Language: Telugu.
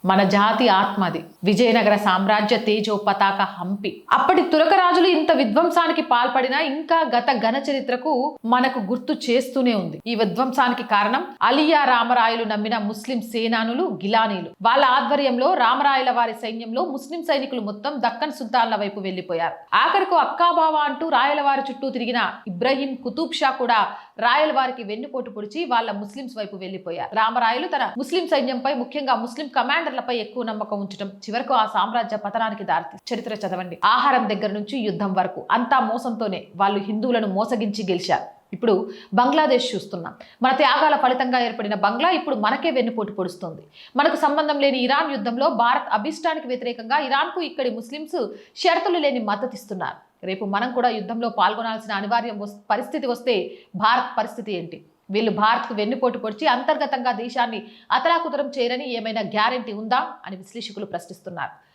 మన జాతి ఆత్మది. విజయనగర సామ్రాజ్య తేజో పతాక హంపి. అప్పటి తురక రాజులు ఇంత విధ్వంసానికి పాల్పడినా ఇంకా గత ఘన చరిత్రకు మనకు గుర్తు చేస్తూనే ఉంది. ఈ విధ్వంసానికి కారణం అలియా రామరాయలు నమ్మిన ముస్లిం సేనానులు, గిలానీలు. వాళ్ళ ఆధ్వర్యంలో రామరాయల వారి సైన్యంలో ముస్లిం సైనికులు మొత్తం దక్కన్ సుల్తాన్ల వైపు వెళ్లిపోయారు. ఆఖరకు అక్కాబావా అంటూ రాయల వారి చుట్టూ తిరిగిన ఇబ్రహీం కుతూబ్ షా కూడా రాయల వారికి వెన్నుపోటు పొడిచి వాళ్ళ ముస్లింస్ వైపు వెళ్లిపోయారు. రామరాయలు తన ముస్లిం సైన్యంపై, ముఖ్యంగా ముస్లిం కమాండర్లపై ఎక్కువ నమ్మకం ఉంచడం చివరకు ఆ సామ్రాజ్య పతనానికి దారితీసింది. చరిత్ర చదవండి. ఆహారం దగ్గర నుంచి యుద్ధం వరకు అంతా మోసంతోనే వాళ్ళు హిందువులను మోసగించి గెలిచారు. ఇప్పుడు బంగ్లాదేశ్ చూస్తున్నాం. మన త్యాగాల ఫలితంగా ఏర్పడిన బంగ్లా ఇప్పుడు మనకే వెన్నుపోటు పొడుస్తుంది. మనకు సంబంధం లేని ఇరాన్ యుద్ధంలో భారత్ అభిష్టానికి వ్యతిరేకంగా ఇరాన్కు ఇక్కడి ముస్లింస్ షరతులు లేని మద్దతిస్తున్నారు. రేపు మనం కూడా యుద్ధంలో పాల్గొనాల్సిన అనివార్య పరిస్థితి వస్తే భారత్ పరిస్థితి ఏంటి? వీళ్ళు భారత్కు వెన్నుపోటు పొడిచి అంతర్గతంగా దేశాన్ని అతలాకుతలం చేయరని ఏమైనా గ్యారెంటీ ఉందా అని విశ్లేషకులు ప్రశ్నిస్తున్నారు.